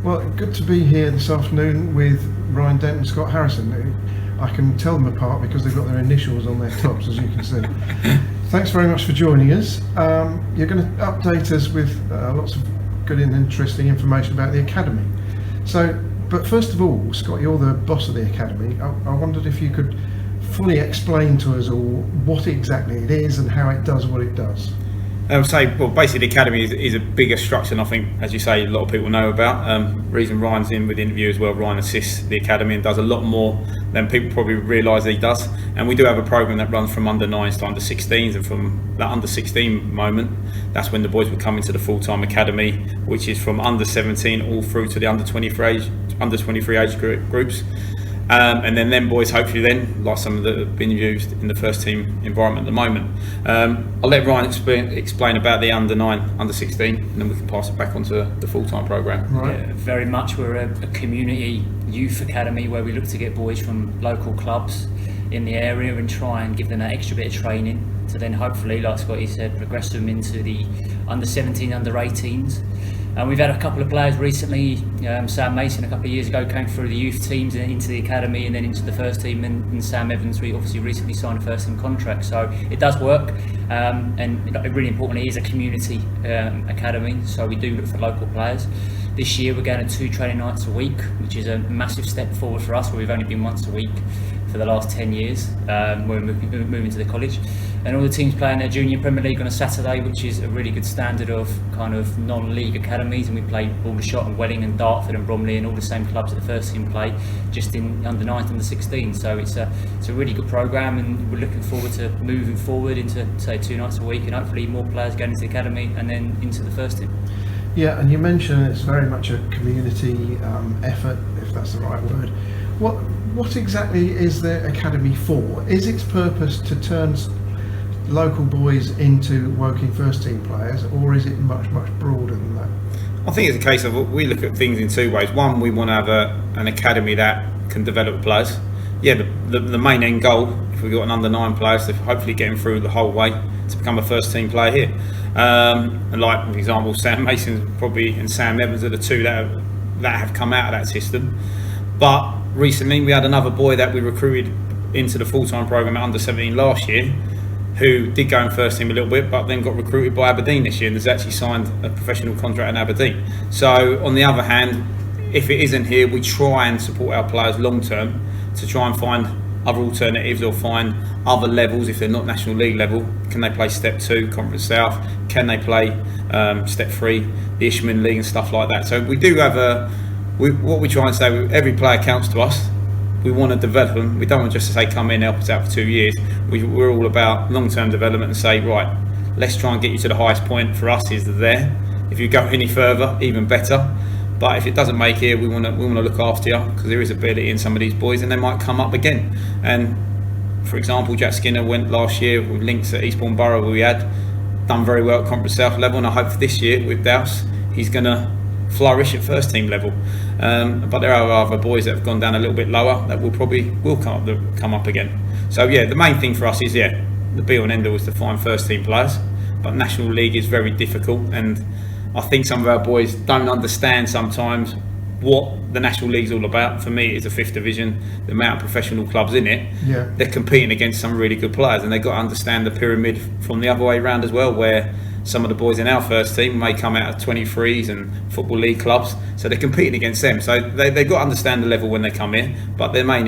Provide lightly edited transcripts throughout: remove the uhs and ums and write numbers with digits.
Well, good to be here this afternoon with Ryan Dent and Scott Harrison. I can tell them apart because they've got their initials on their tops, as you can see. Thanks very much for joining us. You're going to update us with lots of good and interesting information about the Academy. But first of all, Scott, you're the boss of the Academy. I wondered if you could fully explain to us all what exactly it is and how it does what it does. Basically the Academy is a bigger structure than I think, as you say, a lot of people know about. Reason Ryan's in with the interview as well, Ryan assists the Academy and does a lot more than people probably realise he does. And we do have a programme that runs from under 9s to under 16s, and from that under 16 moment, that's when the boys would come into the full-time Academy, which is from under 17 all through to the under 23 age groups. And then them boys, hopefully then, like some of that have been used in the first team environment at the moment. I'll let Ryan explain about the under 9, under 16, and then we can pass it back onto the full-time programme. Right. Yeah, very much. We're a community youth academy where we look to get boys from local clubs in the area and try and give them that extra bit of training to then hopefully, like Scotty said, progress them into the under 17, under 18s. And we've had a couple of players recently. Sam Mason a couple of years ago came through the youth teams and into the academy and then into the first team, and Sam Evans, we obviously recently signed a first team contract, so it does work. And really importantly, it is a community academy, so we do look for local players. This year we're going to 2 training nights a week, which is a massive step forward for us, where we've only been once a week for the last 10 years. We're moving to the college, and all the teams play in their junior Premier League on a Saturday, which is a really good standard of kind of non-league academies, and we play Aldershot and Welling and Dartford and Bromley and all the same clubs that the first team play, just in under 9 under 16. So it's a really good programme, and we're looking forward to moving forward into, say, 2 nights a week, and hopefully more players going into the academy and then into the first team. Yeah, and you mentioned it's very much a community effort, if that's the right word. What exactly is the Academy for? Is its purpose to turn local boys into Woking first team players, or is it much broader than that? I think it's a case of, we look at things in 2 ways. One, we want to have an academy that can develop players. Yeah, the main end goal, if we've got an under 9 player, is to hopefully get him through the whole way to become a first team player here. And like, for example, Sam Mason probably and Sam Evans are the 2 that have come out of that system. But recently we had another boy that we recruited into the full-time programme at under 17 last year, who did go in first team a little bit, but then got recruited by Aberdeen this year and has actually signed a professional contract in Aberdeen. So on the other hand, if it isn't here, we try and support our players long term to try and find other alternatives or find other levels. If they're not National League level, can they play Step 2, Conference South? Can they play Step 3, the Ishman League and stuff like that? So we do have what we try and say, every player counts to us. We want to develop them. We don't want just to say come in, help us out for 2 years. We're all about long-term development and say, right, let's try and get you to the highest point. For us is there. If you go any further, even better. But if it doesn't make it, we want to look after you, because there is ability in some of these boys and they might come up again. And for example, Jack Skinner went last year with links at Eastbourne Borough, where we had done very well at Conference South level, and I hope for this year with Douse he's going to flourish at first team level. But there are other boys that have gone down a little bit lower that will come up again. So yeah, the main thing for us is the be all and end all is to find first team players, but National League is very difficult, and I think some of our boys don't understand sometimes what the National League's all about. For me, it's a 5th division, the amount of professional clubs in it. Yeah. They're competing against some really good players, and they've got to understand the pyramid from the other way around as well, where some of the boys in our first team may come out of 23s and Football League clubs, so they're competing against them. So they've got to understand the level when they come in, but their main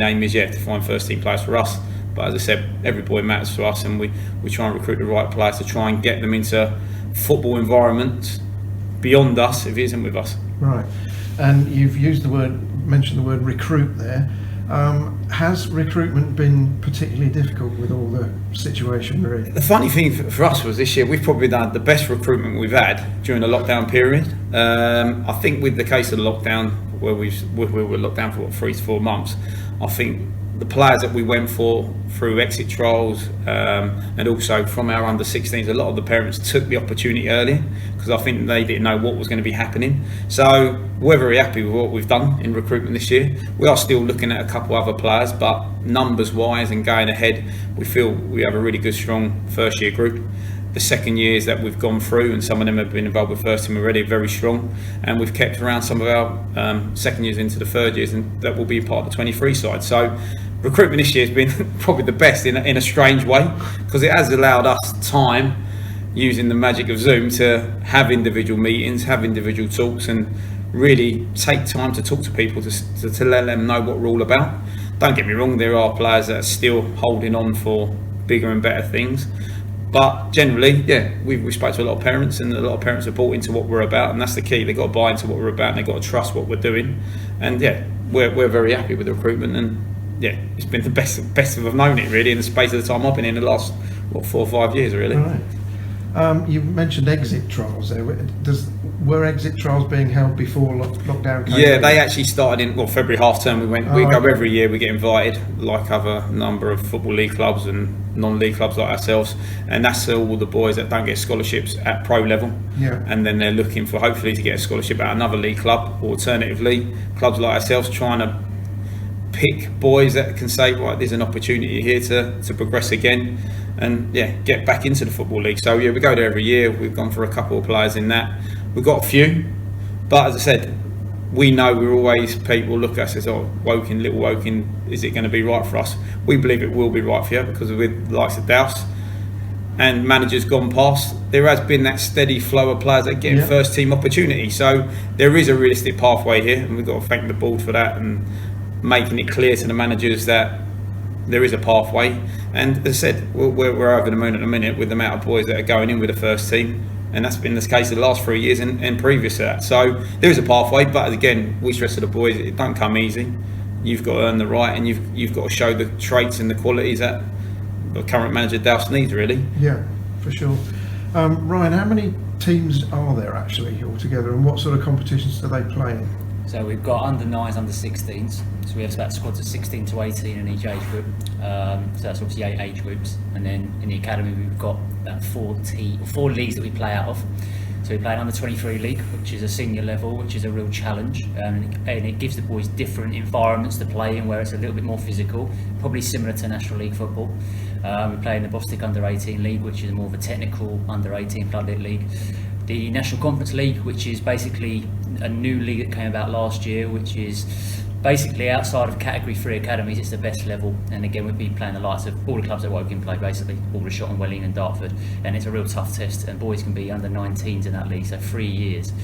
aim is to find first team players for us. But as I said, every boy matters to us, and we try and recruit the right players to try and get them into football environments beyond us if it isn't with us. Right, and you've mentioned the word recruit there. Has recruitment been particularly difficult with all the situation we're in? The funny thing for us was this year we've probably done the best recruitment we've had during the lockdown period. I think with the case of the lockdown, where we were locked down for 3 to 4 months, I think the players that we went for through exit trials and also from our under 16s, a lot of the parents took the opportunity early because I think they didn't know what was going to be happening. So we're very happy with what we've done in recruitment this year. We are still looking at a couple other players, but numbers wise and going ahead, we feel we have a really good strong first year group. the second years that we've gone through, and some of them have been involved with first team already, very strong, and we've kept around some of our second years into the third years, and that will be part of the 23 side. So recruitment this year has been probably the best in a strange way, because it has allowed us time, using the magic of Zoom, to have individual meetings, have individual talks, and really take time to talk to people to let them know what we're all about. Don't get me wrong, there are players that are still holding on for bigger and better things, but generally, we spoke to a lot of parents, and a lot of parents have bought into what we're about, and that's the key. They've got to buy into what we're about, and they've got to trust what we're doing. And we're very happy with the recruitment, and it's been the best I've known it, really, in the space of the time I've been in the last 4 or 5 years, really. Right. You mentioned exit trials there. Were exit trials being held before lockdown came? Yeah, they actually started in February half term. We go every year. We get invited, like other number of football league clubs and non-league clubs like ourselves, and that's all the boys that don't get scholarships at pro level. Yeah. And then they're looking for, hopefully, to get a scholarship at another league club. Alternatively, clubs like ourselves trying to pick boys that can say, right, there's an opportunity here to progress again and get back into the football league. So we go there every year. We've gone for a couple of players in that. We've got a few, but as I said, we know we're always, people look at us as, Woking, little Woking, is it going to be right for us? We believe it will be right for you, because with the likes of Douse and managers gone past, there has been that steady flow of players that get first team opportunity. So there is a realistic pathway here, and we've got to thank the board for that and making it clear to the managers that there is a pathway. And as I said, we're over the moon at the minute with the amount of boys that are going in with the first team, and that's been the case the last 3 years and previous to that. So there is a pathway, but again, we stress to the boys, it don't come easy. You've got to earn the right, and you've got to show the traits and the qualities that the current manager Douse needs, really. Yeah, for sure. Ryan, how many teams are there actually altogether, and what sort of competitions do they play in? So we've got under 9s, under 16s. So we have about squads of 16 to 18 in each age group. So that's obviously 8 age groups. And then in the academy, we've got about 4 leagues that we play out of. So we play an under 23 league, which is a senior level, which is a real challenge. And it gives the boys different environments to play in, where it's a little bit more physical, probably similar to National League football. We play in the Bostik under 18 league, which is more of a technical under 18 floodlit league. The National Conference League, which is basically a new league that came about last year, which is basically outside of Category 3 academies, it's the best level. And again, we'll be playing the likes of all the clubs that Woking play, basically, Aldershot and Welling and Dartford. And it's a real tough test, and boys can be under 19s in that league, so 3 years.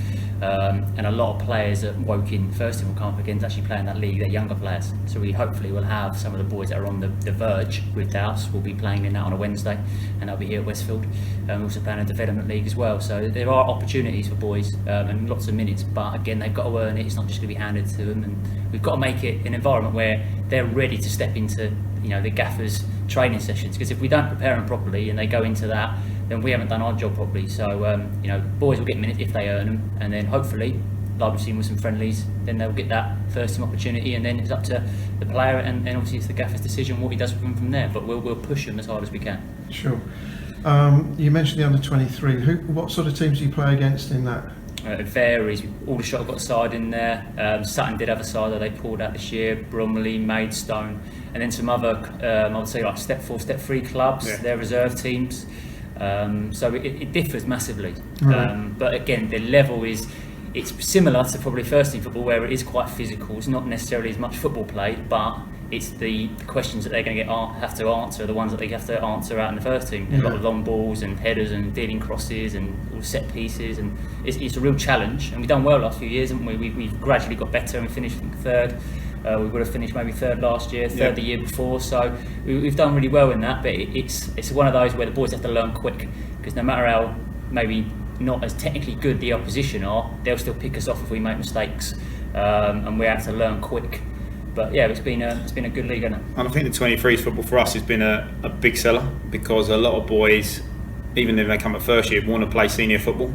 And a lot of players at Woking first team will come up against actually playing that league, they're younger players. So we hopefully will have some of the boys that are on the verge with Douse will be playing in that on a Wednesday, and they'll be here at Westfield. We're also playing a development league as well. So there are opportunities for boys and lots of minutes, but again, they've got to earn it. It's not just going to be handed to them, and we've got to make it an environment where they're ready to step into the gaffer's training sessions, because if we don't prepare them properly and they go into that, then we haven't done our job properly. So boys will get minutes if they earn them, and then hopefully, like we've seen with some friendlies, then they'll get that first team opportunity, and then it's up to the player, and obviously it's the gaffer's decision what he does with them from there, but we'll push them as hard as we can. Sure. You mentioned the under 23. What sort of teams do you play against in that? It varies. Aldershot have got a side in there. Sutton did have a side that they pulled out this year. Bromley, Maidstone, and then some other, I would say, like Step 4, Step 3 clubs. Yeah. They're reserve teams. So it differs massively. Right. But again, the level it's similar to probably first team football, where it is quite physical. It's not necessarily as much football played, but it's the questions that they're going to have to answer, the ones that they have to answer out in the first team. There's a lot of long balls and headers and dealing crosses and all set pieces, and it's a real challenge. And we've done well last few years, haven't we? We've gradually got better, and we finished third. We would have finished maybe third last year, third the year before. So we've done really well in that. But it's one of those where the boys have to learn quick, because no matter how maybe not as technically good the opposition are, they'll still pick us off if we make mistakes, and we have to learn quick. But yeah, it's been a good league, hasn't it? And I think the 23s football for us has been a big seller, because a lot of boys, even if they come at first year, want to play senior football.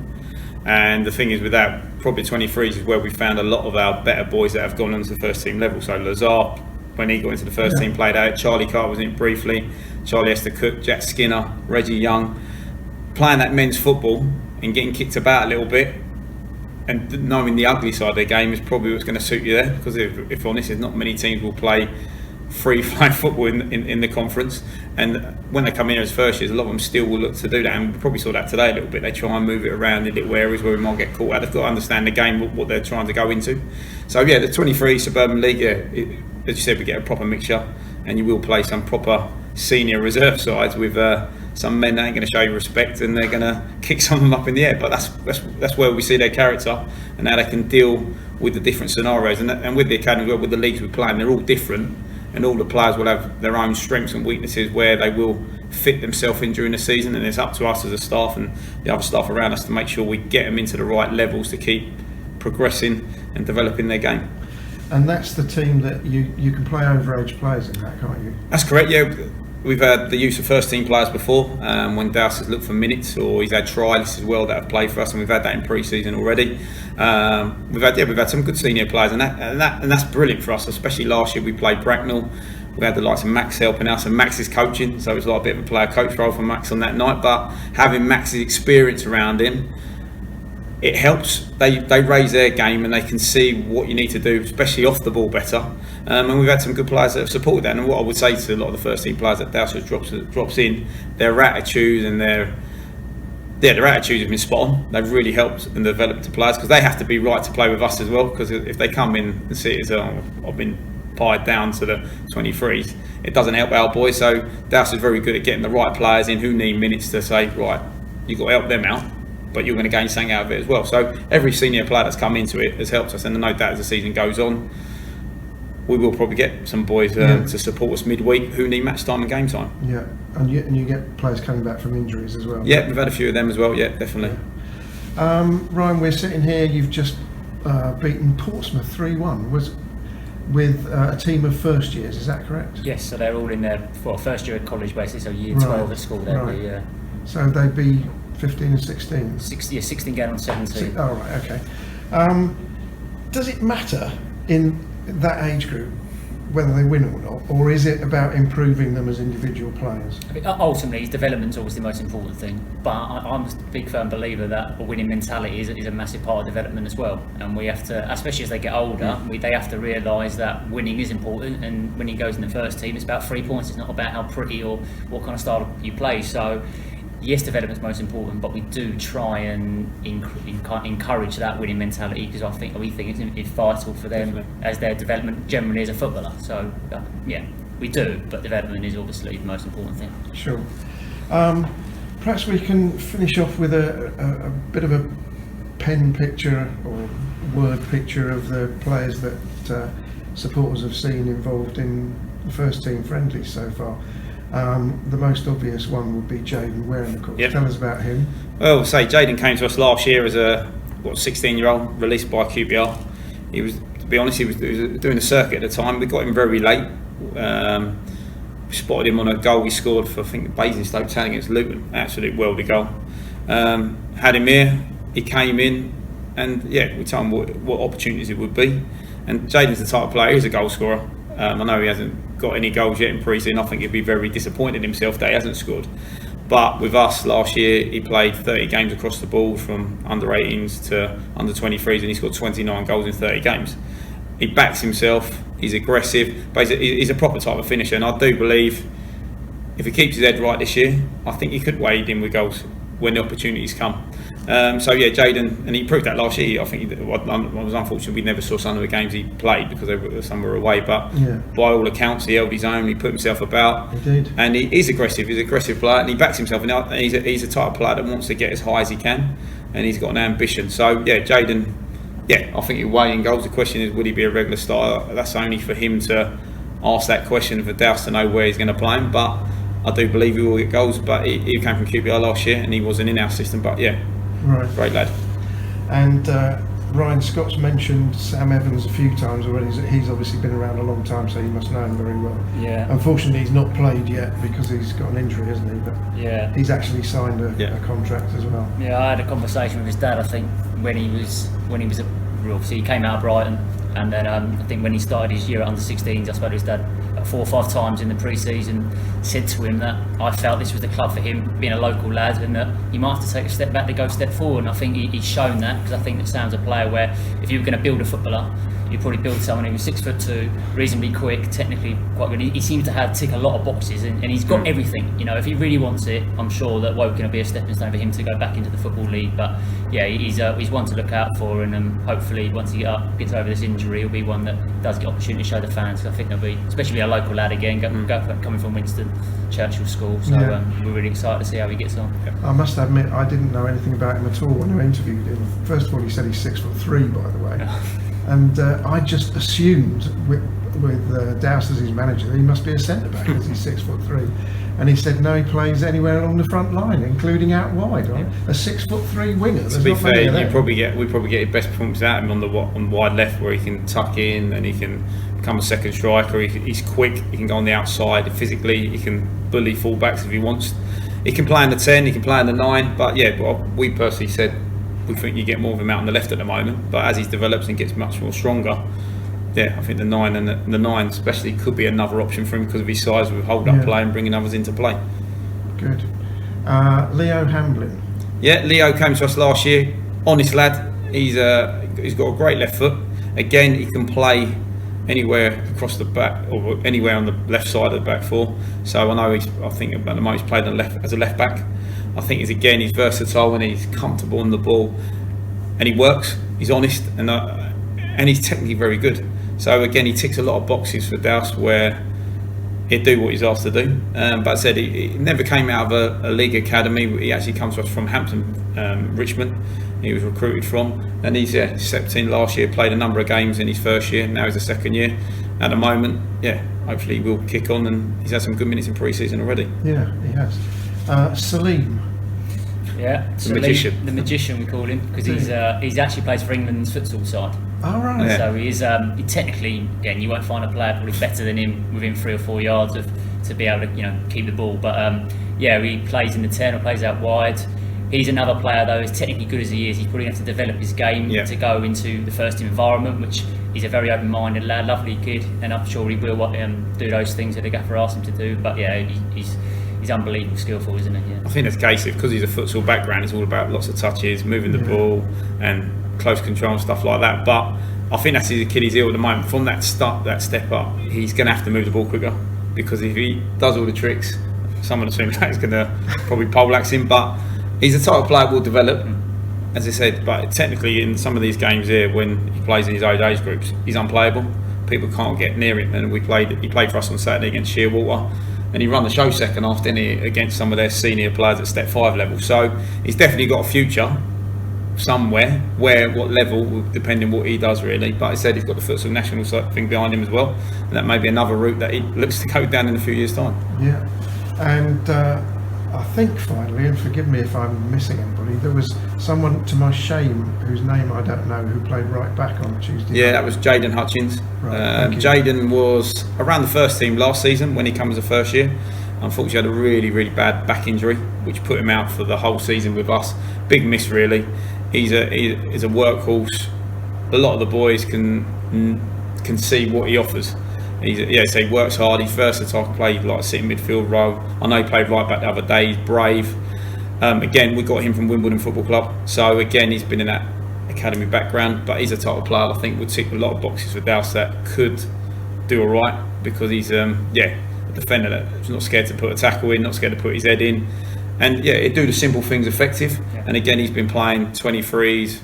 And the thing is with that, probably 23s is where we found a lot of our better boys that have gone on to the first team level. So Lazar, when he got into the first team, played out. Charlie Carr was in it briefly. Charlie Esther Cook, Jack Skinner, Reggie Young, playing that men's football and getting kicked about a little bit, and knowing the ugly side of their game is probably what's going to suit you there, because if honest, there's not many teams will play free flying football in the conference, and when they come in as first years, a lot of them still will look to do that, and we probably saw that today a little bit. They try and move it around in little areas where we might get caught out. They've got to understand the game, what they're trying to go into. So yeah, the 23 Suburban League, as you said, we get a proper mixture, and you will play some proper senior reserve sides with some men that ain't going to show you respect, and they're going to kick some of them up in the air. But that's where we see their character and how they can deal with the different scenarios, and with the academy, with the leagues we play, and they're all different. And all the players will have their own strengths and weaknesses where they will fit themselves in during the season, and it's up to us as a staff and the other staff around us to make sure we get them into the right levels to keep progressing and developing their game. And that's the team that you can play overage players in that, can't you? That's correct, yeah. We've had the use of first team players before, when Dowse has looked for minutes, or he's had trialists as well that have played for us, and we've had that in pre-season already. We've had some good senior players, and that's brilliant for us. Especially last year we played Bracknell. We had the likes of Max helping us, and Max is coaching, so it's like a bit of a player coach role for Max on that night. But having Max's experience around him, it helps. They raise their game and they can see what you need to do, especially off the ball, better. And we've had some good players that have supported that. And what I would say to a lot of the first team players that Dowse drops in, their attitude and their attitude has been spot on. They've really helped and developed the players, because they have to be right to play with us as well. Because if they come in and see it as I've been pied down to the 23s, it doesn't help our boys. So Dowse is very good at getting the right players in who need minutes to say, right, you've got to help them out, but you're going to gain something out of it as well. So every senior player that's come into it has helped us, and I know that as the season goes on, we will probably get some boys to support us midweek who need match time and game time. Yeah, and you get players coming back from injuries as well. Yeah, we've had a few of them as well. Yeah, definitely. Yeah. Ryan, we're sitting here. You've just beaten Portsmouth 3-1. Was with a team of first years. Is that correct? Yes, so they're all in their first year at college, basically. So year 12 at school. They'll be. So they'd be 15 and 16. 16 going on 17. Oh right, okay. Does it matter in that age group whether they win or not, or is it about improving them as individual players? I mean, ultimately, development's always the most important thing, but I'm a big firm believer that a winning mentality is a massive part of development as well, and we have to, especially as they get older, they have to realise that winning is important, and when he goes in the first team, it's about 3 points. It's not about how pretty or what kind of style you play. So yes, development's most important, but we do try and encourage that winning mentality, because we think it's vital for them as their development generally as a footballer. So yeah, we do, but development is obviously the most important thing. Sure. Perhaps we can finish off with a bit of a pen picture or word picture of the players that supporters have seen involved in the first team friendlies so far. The most obvious one would be Jaden wearing the course. Yep. Tell us about him. Well, say Jaden came to us last year as a 16-year-old released by QPR. He was, to be honest, he was doing the circuit at the time. We got him very late. We spotted him on a goal he scored for, I think, Basingstoke Town against Luton. Absolute worldly goal. Had him here. He came in, and yeah, we told him what opportunities it would be. And Jaden's the type of player. He's a goal scorer. I know he hasn't got any goals yet in pre-season. I think he'd be very disappointed in himself that he hasn't scored. But with us last year, he played 30 games across the board from under 18s to under 23s, and he scored 29 goals in 30 games. He backs himself. He's aggressive. Basically, he's a proper type of finisher, and I do believe if he keeps his head right this year, I think he could wade in with goals when the opportunities come. So yeah, Jaden, and he proved that last year. I think I was unfortunate we never saw some of the games he played because some were away, but by all accounts he held his own. He put himself about. He did. And he's aggressive. He's an aggressive player, and he backs himself. And he's a type of player that wants to get as high as he can, and he's got an ambition. So yeah, Jaden, I think he'll weigh in goals. The question is, would he be a regular starter? That's only for him to ask that question, for Dowse to know where he's going to play him. But I do believe he will get goals. But he came from QPR last year, and he was an in-house system. But yeah. Right. Great lad. And Ryan Scott's mentioned Sam Evans a few times already. He's obviously been around a long time, so you must know him very well. Yeah. Unfortunately, he's not played yet because he's got an injury, hasn't he? But yeah, he's actually signed a contract as well. Yeah, I had a conversation with his dad. I think when he was at, obviously he came out of Brighton, and then I think when he started his year at under 16s, I spoke to his dad 4 or 5 times in the pre-season, said to him that I felt this was the club for him, being a local lad, and that he might have to take a step back to go a step forward. And I think he's shown that, because I think that Sam's a player where if you were going to build a footballer, you probably build someone who's 6'2", reasonably quick, technically quite good. He seems to tick a lot of boxes, and he's got everything. You know, if he really wants it, I'm sure that Woking will be a stepping stone for him to go back into the Football League. But yeah, he's one to look out for, and hopefully once he gets over this injury, he'll be one that does get opportunity to show the fans. I think there'll be, especially a local lad again, coming from Winston Churchill School. So we're really excited to see how he gets on. I must admit, I didn't know anything about him at all when I interviewed him. First of all, he said he's 6'3", by the way, and I just assumed with Dowse as his manager that he must be a centre back because he's 6'3", and he said no, he plays anywhere along the front line, including out wide. Right? A 6'3" winger. To be fair, we probably get his best performance out of him on wide left, where he can tuck in and he can become a second striker. He's quick. He can go on the outside. Physically, he can bully fullbacks if he wants. He can play in the 10. He can play in the 9. But yeah, we personally said we think you get more of him out on the left at the moment. But as he develops and gets much more stronger, yeah, I think the 9 and the 9 especially could be another option for him because of his size with hold-up play and bringing others into play. Good. Leo Hamblin. Yeah, Leo came to us last year. Honest lad. He's got a great left foot. Again, he can play anywhere across the back or anywhere on the left side of the back four. So I think at the moment he's played as a left back. I think he's versatile and he's comfortable on the ball, and he works. He's honest and he's technically very good. So again, he ticks a lot of boxes for Dowse where he'd do what he's asked to do. But I said he never came out of a league academy. He actually comes to us from Hampton, Richmond. He was recruited from, and he's stepped in last year, played a number of games in his first year. Now he's the second year. At the moment, hopefully he will kick on, and he's had some good minutes in pre-season already. Yeah, he has. Salim. Yeah, the magician. The magician, we call him, because he's actually plays for England's futsal side. Oh, right. Yeah. So he technically, again, you won't find a player probably better than him within 3 or 4 yards to be able to keep the ball. But he plays in the 10 or plays out wide. He's another player though, as technically good as he is, he's probably going to have to develop his game to go into the first team environment, which he's a very open-minded lad, lovely kid, and I'm sure he will do those things that the gaffer asks him to do. But yeah, he's unbelievably skillful, isn't he? Yeah. I think that's case because he's a futsal background. It's all about lots of touches, moving the ball, and close control and stuff like that. But I think that's his Achilles heel at the moment. From that step up, he's going to have to move the ball quicker, because if he does all the tricks, someone assumes that is going to probably poleaxe him. But he's the type of player will develop, as I said. But technically, in some of these games here, when he plays in his own age groups, he's unplayable. People can't get near him. And he played for us on Saturday against Shearwater, and he ran the show second half, didn't he, against some of their senior players at step 5 level. So he's definitely got a future somewhere. What level will depend on what he does, really. But I said he's got the futsal national thing behind him as well, and that may be another route that he looks to go down in a few years' time. Yeah, and I think finally, and forgive me if I'm missing anybody, there was someone, to my shame, whose name I don't know, who played right back on Tuesday. Yeah, that was Jaden Hutchins. Right, Jaden was around the first team last season when he came as a first year. Unfortunately, had a really, really bad back injury, which put him out for the whole season with us. Big miss, really. He's a workhorse. A lot of the boys can see what he offers. So he works hard, he's versatile, played like a sitting midfield role. I know he played right back the other day, he's brave. Again, we got him from Wimbledon Football Club, so again he's been in that academy background, but he's a type of player I think would tick a lot of boxes for Dowse that could do alright, because he's a defender that's not scared to put a tackle in, not scared to put his head in, and he'd do the simple things effective. And again, he's been playing 23s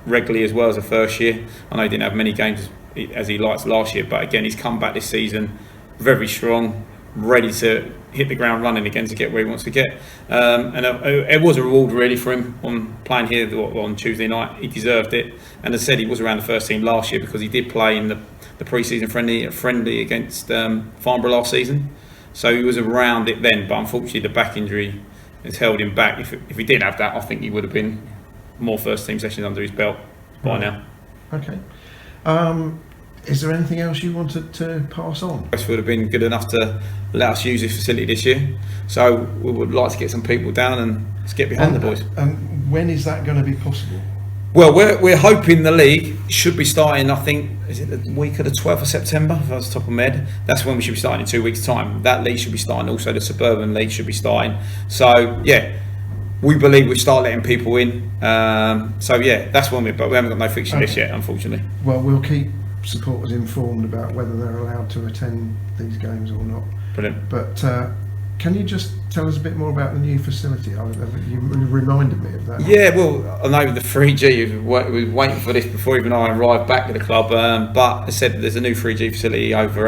regularly as well as a first year. I know he didn't have many games as he liked last year, but again he's come back this season very strong, ready to hit the ground running again to get where he wants to get, and it was a reward really for him on playing here on Tuesday night. He deserved it, and as I said, he was around the first team last year because he did play in the pre-season friendly against Farnborough last season, so he was around it then. But unfortunately the back injury has held him back. If he did have that, I think he would have been more first team sessions under his belt by now. Okay. Is there anything else you wanted to pass on? Westfield have been good enough to let us use this facility this year, so we would like to get some people down and let's get behind the boys. And when is that going to be possible? Well, we're hoping the league should be starting, I think, is it the week of the 12th of September, if that's the top of my head. That's when we should be starting in 2 weeks' time. That league should be starting, also the Suburban League should be starting. So, we believe we start letting people in. That's when but we haven't got no fixture list yet, unfortunately. Well, we'll keep supporters informed about whether they're allowed to attend these games or not. Brilliant. But can you just tell us a bit more about the new facility? You reminded me of that. Yeah, well, I know the 3G, we were waiting for this before even I arrived back at the club, but I said there's a new 3G facility over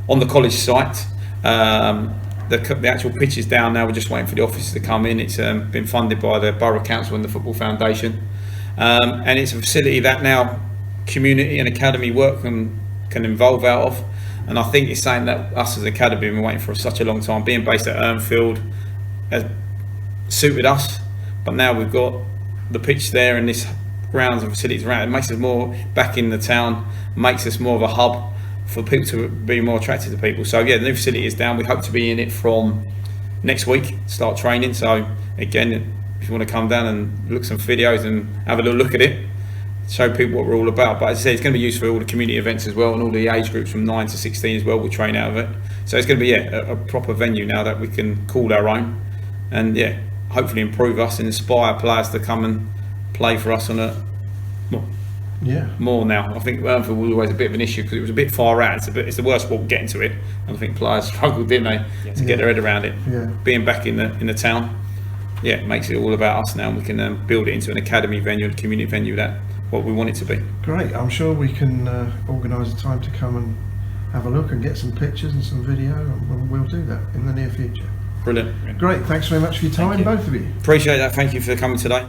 on the college site. The actual pitch is down now, we're just waiting for the offices to come in. It's been funded by the Borough Council and the Football Foundation. And it's a facility that now community and academy work can involve out of. And I think it's saying that us as an academy have been waiting for such a long time. Being based at Urnfield has suited us, but now we've got the pitch there and this grounds and facilities around. It makes us more back in the town, makes us more of a hub for people to be more attractive to people. So yeah, the new facility is down. We hope to be in it from next week, start training. So again, if you want to come down and look at some videos and have a little look at it, show people what we're all about. But as I say, it's going to be used for all the community events as well, and all the age groups from 9 to 16 as well will train out of it. So it's going to be a proper venue now that we can call our own, and hopefully improve us and inspire players to come and play for us on more now. I think Urnfield was always a bit of an issue because it was a bit far out. It's the worst sport getting to it, and I think players struggled, didn't they, to get their head around it. Being back in the town, it makes it all about us now, and we can build it into an academy venue, a community venue, that what we want it to be. Great. I'm sure we can organise a time to come and have a look and get some pictures and some video, and we'll do that in the near future. Brilliant. Great. Thanks very much for your time, both of you. Appreciate that. Thank you for coming today.